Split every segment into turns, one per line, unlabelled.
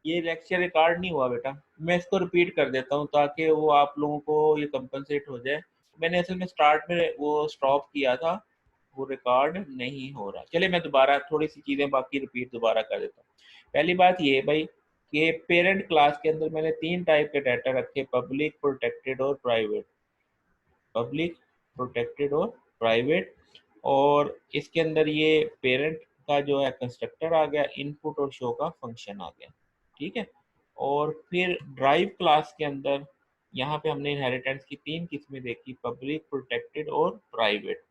ये lecture record नहीं हुआ बेटा, मैं इसको रिपीट कर देता हूँ ताकि वो आप लोगों को ये कंपनसेट हो जाए। मैंने असल में स्टार्ट में वो स्टॉप किया था, वो रिकॉर्ड नहीं हो रहा। चले मैं दोबारा थोड़ी सी चीज़ें बाकी रिपीट दोबारा कर देता हूँ। पहली बात ये भाई कि पेरेंट क्लास के अंदर मैंने 3 टाइप के डाटा रखे, पब्लिक, प्रोटेक्टेड और प्राइवेट। पब्लिक, प्रोटेक्टेड और प्राइवेट। और इसके अंदर ये पेरेंट का जो है कंस्ट्रक्टर आ गया, इनपुट और शो का फंक्शन आ गया, ठीक है। और फिर ड्राइव क्लास के अंदर यहाँ पे हमने इनहेरिटेंस की 3 किस्में देखी, पब्लिक, प्रोटेक्टेड और प्राइवेट।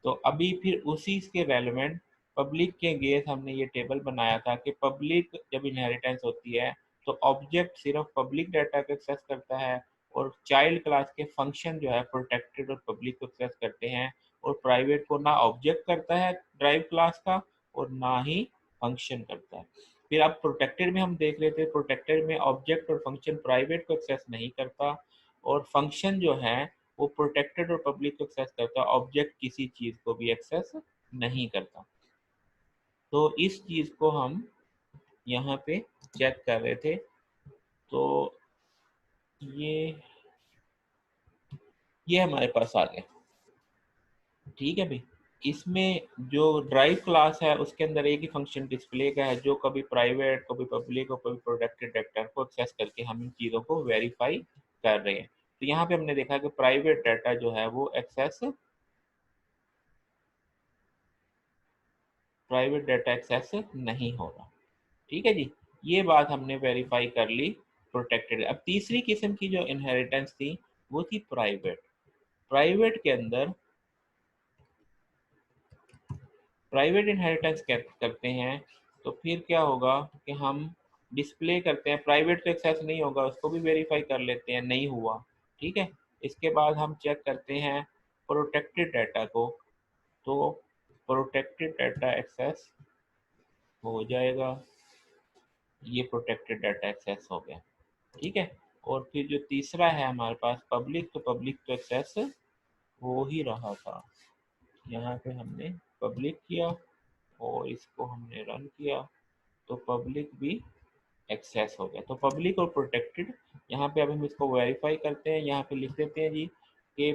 तो अभी फिर उसी के रेलेवेंट पब्लिक के गेस हमने ये टेबल बनाया था कि पब्लिक जब इनहेरिटेंस होती है तो ऑब्जेक्ट सिर्फ पब्लिक डाटा को एक्सेस करता है, और चाइल्ड क्लास के फंक्शन जो है प्रोटेक्टेड और पब्लिक को एक्सेस करते हैं, और प्राइवेट को ना ऑब्जेक्ट करता है ड्राइव क्लास का और ना ही फंक्शन करता है। फिर अब प्रोटेक्टेड में हम देख रहे थे, प्रोटेक्टेड में ऑब्जेक्ट और फंक्शन प्राइवेट को एक्सेस नहीं करता, और फंक्शन जो है वो प्रोटेक्टेड और पब्लिक को एक्सेस करता है, ऑब्जेक्ट किसी चीज़ को भी एक्सेस नहीं करता। तो इस चीज़ को हम यहाँ पे चेक कर रहे थे। तो ये हमारे पास आ गया, ठीक है भाई। इसमें जो ड्राइव क्लास है उसके अंदर एक ही फंक्शन डिस्प्ले का है, जो कभी प्राइवेट, कभी पब्लिक और कभी प्रोटेक्टेड डाटा को एक्सेस करके हम इन चीज़ों को वेरीफाई कर रहे हैं। तो यहाँ पे हमने देखा कि प्राइवेट डाटा जो है वो प्राइवेट डाटा एक्सेस नहीं हो रहा, ठीक है जी। ये बात हमने वेरीफाई कर ली प्रोटेक्टेड। अब तीसरी किस्म की जो इनहेरिटेंस थी वो थी प्राइवेट। प्राइवेट के अंदर प्राइवेट इनहेरिटेंस करते हैं तो फिर क्या होगा कि हम डिस्प्ले करते हैं, प्राइवेट तो एक्सेस नहीं होगा, उसको भी वेरीफाई कर लेते हैं, नहीं हुआ, ठीक है। इसके बाद हम चेक करते हैं प्रोटेक्टेड डाटा को, तो प्रोटेक्टेड डाटा एक्सेस हो जाएगा, ये प्रोटेक्टेड डाटा एक्सेस हो गया, ठीक है। और फिर जो तीसरा है हमारे पास पब्लिक, तो पब्लिक तो एक्सेस हो ही रहा था, यहाँ पे हमने पब्लिक किया और इसको हमने रन किया तो पब्लिक भी एक्सेस हो गया। तो पब्लिक और प्रोटेक्टेड, यहाँ पे अब हम इसको वेरीफाई करते हैं, यहाँ पे लिख देते हैं जी कि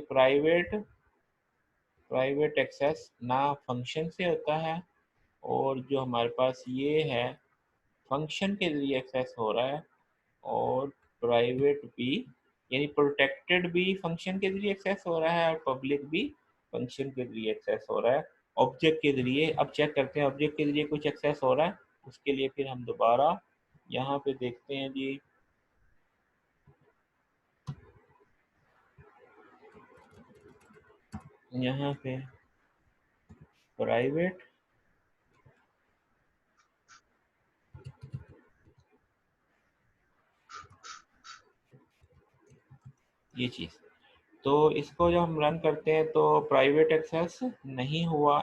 प्राइवेट एक्सेस ना फंक्शन से होता है, और जो हमारे पास ये है फंक्शन के जरिए एक्सेस हो रहा है, और प्राइवेट भी यानी प्रोटेक्टेड भी फंक्शन के जरिए एक्सेस हो रहा है, और पब्लिक भी फंक्शन के जरिए एक्सेस हो रहा है, ऑब्जेक्ट के जरिए। अब चेक करते हैं ऑब्जेक्ट के जरिए कुछ एक्सेस हो रहा है, उसके लिए फिर हम दोबारा यहाँ पे देखते हैं जी, यहाँ पे प्राइवेट, ये चीज़, तो इसको जब हम रन करते हैं तो प्राइवेट एक्सेस नहीं हुआ,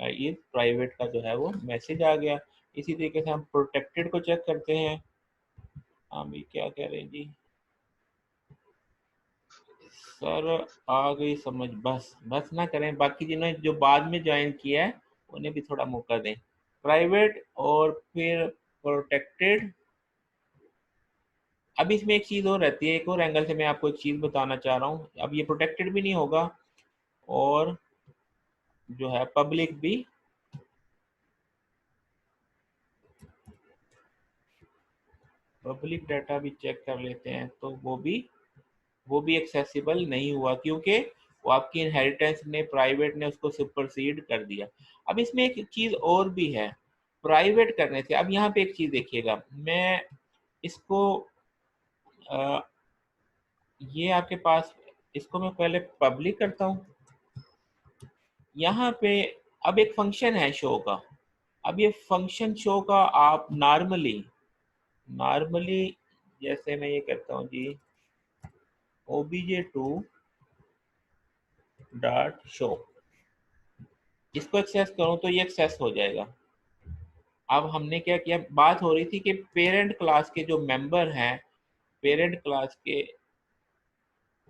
ये प्राइवेट का जो है वो मैसेज आ गया। इसी तरीके से हम प्रोटेक्टेड को चेक करते हैं, हम भी क्या कह रहे हैं जी सर, आ गई समझ, बस बस ना करें, बाकी जिन्होंने जो बाद में ज्वाइन किया है उन्हें भी थोड़ा मौका दें। प्राइवेट और फिर प्रोटेक्टेड। अब इसमें एक चीज़ और रहती है, एक और एंगल से मैं आपको एक चीज़ बताना चाह रहा हूँ। अब ये प्रोटेक्टेड भी नहीं होगा और जो है पब्लिक भी, पब्लिक डाटा भी चेक कर लेते हैं तो वो भी एक्सेसिबल नहीं हुआ, क्योंकि वो आपकी इनहेरिटेंस ने, प्राइवेट ने उसको सुपरसीड कर दिया। अब इसमें एक चीज़ और भी है प्राइवेट करने से। अब यहाँ पे एक चीज़ देखिएगा, मैं इसको ये आपके पास, इसको मैं पहले पब्लिक करता हूँ यहाँ पे। अब एक फंक्शन है शो का, अब ये फंक्शन शो का आप नॉर्मली जैसे मैं ये करता हूँ जी obj2 डॉट शो, इसको एक्सेस करूँ तो ये एक्सेस हो जाएगा। अब हमने क्या किया, बात हो रही थी कि पेरेंट क्लास के जो मेंबर हैं, पेरेंट क्लास के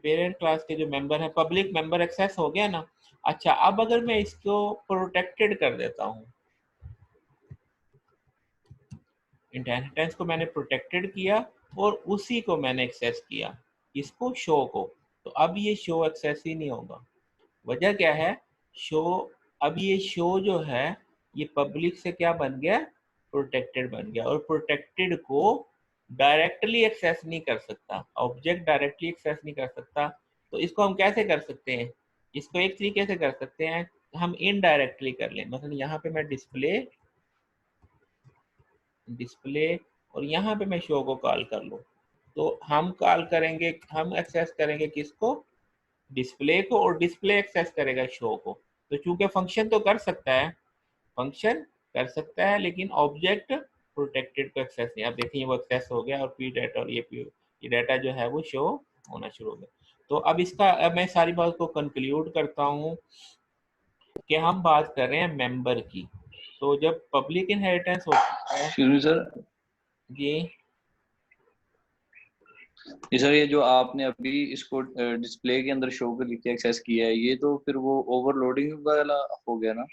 पेरेंट क्लास के जो मेंबर हैं, पब्लिक मेंबर एक्सेस हो गया ना। अच्छा, अब अगर मैं इसको प्रोटेक्टेड कर देता हूँ, इनहेरिटेंस को मैंने प्रोटेक्टेड किया और उसी को मैंने एक्सेस किया, इसको शो को। तो अब ये शो एक्सेस ही नहीं होगा। वजह क्या है? शो, अब ये शो जो है ये पब्लिक से क्या बन गया? प्रोटेक्टेड बन गया। और प्रोटेक्टेड को डायरेक्टली एक्सेस नहीं कर सकता, ऑब्जेक्ट डायरेक्टली एक्सेस नहीं कर सकता। तो इसको हम कैसे कर सकते हैं? इसको एक तरीके से कर सकते हैं, हम इनडायरेक्टली कर लें। मतलब यहाँ पे मैं डिस्प्ले और यहाँ पे मैं शो को कॉल कर लूँ, तो हम कॉल करेंगे, हम एक्सेस करेंगे किसको? डिस्प्ले को, और डिस्प्ले एक्सेस करेगा शो को। तो चूंकि फंक्शन तो कर सकता है, फंक्शन कर सकता है, लेकिन ऑब्जेक्ट प्रोटेक्टेड को एक्सेस नहीं। अब देखिए वो एक्सेस हो गया और पी डाटा, और ये डाटा जो है वो शो होना शुरू हो गया। तो अब इसका, अब मैं सारी बात को कंक्लूड करता हूँ कि हम बात कर रहे हैं मेंबर की। तो जब पब्लिक इनहेरिटेंस होता है
सर,
ये
जी सर, ये जो आपने अभी इसको डिस्प्ले के अंदर शो कर लिख एक्सेस किया है, ये तो फिर वो ओवरलोडिंग वाला हो गया ना?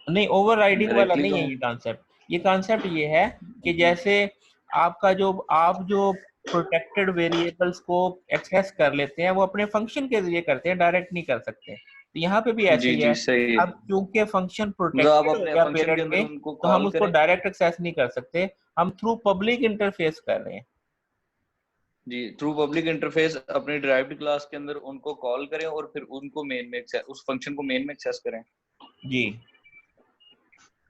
नहीं, ओवरराइडिंग वाला
डायरेक्टली
नहीं
तो
है
हम।
ये कॉन्सेप्ट। ये कॉन्सेप्ट ये है कि
जी
जैसे आपका जो, आप जो प्रोटेक्टेड वेरिएबल्स को एक्सेस कर लेते हैं वो अपने फंक्शन के जरिए करते हैं, डायरेक्ट नहीं कर सकते। तो यहाँ पे भी ऐसे
जी
ही
जी,
है।
सही है।
अब चूंकि फंक्शन
मतलब आप
प्रोटेक्टेड हो
अपने
गया
फंक्शन के
पेरेंट
अंदर
में,
उनको
तो हम
कॉल
उसको
करें।
डायरेक्ट एक्सेस नहीं कर सकते, हम थ्रू पब्लिक इंटरफेस कर रहे हैं।
जी, थ्रू पब्लिक इंटरफेस अपने ड्राइव्ड क्लास के अंदर उनको कॉल करें और फिर उनको मेन में उस फंक्शन को मेन में एक्सेस करें।
जी,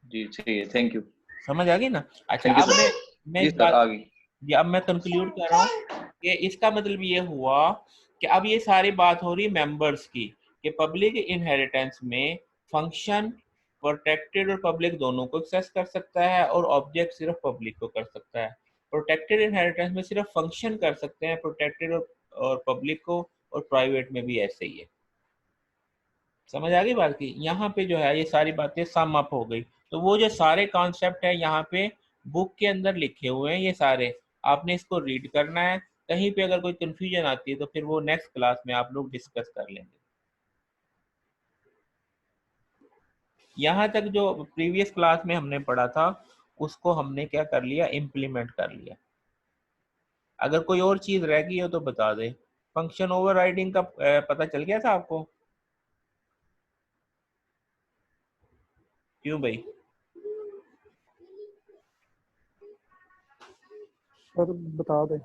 जी सही है, थैंक यू।
समझ आ गई ना? अच्छा,
थैंक यू
अब
सर।
मैं
जी
इस
सर,
बात,
आ गई।
जी अब मैं कंक्लूड कर रहा हूँ कि इसका मतलब ये हुआ कि अब ये सारी बात हो रही मेंबर्स की, कि पब्लिक इनहेरिटेंस में फंक्शन प्रोटेक्टेड और पब्लिक दोनों को एक्सेस कर सकता है, और ऑब्जेक्ट सिर्फ पब्लिक को कर सकता है। प्रोटेक्टेड इनहेरिटेंस में सिर्फ फंक्शन कर सकते हैं प्रोटेक्टेड और पब्लिक को, और प्राइवेट में भी ऐसे ही है। समझ आ गई बात की? यहाँ पे जो है ये सारी बातें सम अप हो गई। तो वो जो सारे कॉन्सेप्ट है यहाँ पे बुक के अंदर लिखे हुए हैं ये सारे, आपने इसको रीड करना है। कहीं पे अगर कोई कंफ्यूजन आती है तो फिर वो नेक्स्ट क्लास में आप लोग डिस्कस कर लेंगे। यहाँ तक जो प्रीवियस क्लास में हमने पढ़ा था उसको हमने क्या कर लिया? इम्प्लीमेंट कर लिया। अगर कोई और चीज रह गई हो तो बता दे। फंक्शन ओवरराइडिंग का पता चल गया था आपको? क्यों भाई?
सर बता दें।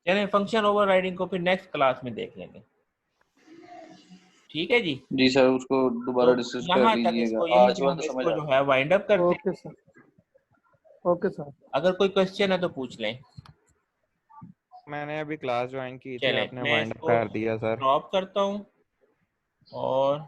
चलें, फंक्शन ओवरराइडिंग को फिर नेक्स्ट क्लास में देख लेंगे। ठीक है जी।
जी सर, उसको
तो
दोबारा डिस्कस कर
यहाँ तक
लीजिएगा,
इसको, यहीं
आज
पे हम
वाला समझ
इसको
आ
जो
गया।
है वाइंड अप करते हैं।
Okay sir. Okay sir.
अगर कोई क्वेश्चन है तो पूछ लें।
मैंने अभी क्लास ज्वाइन की थी,
चलें,
आपने
मैं
वाइंड अप
इसको
कर दिया सर।
ड्रॉप करता हूँ और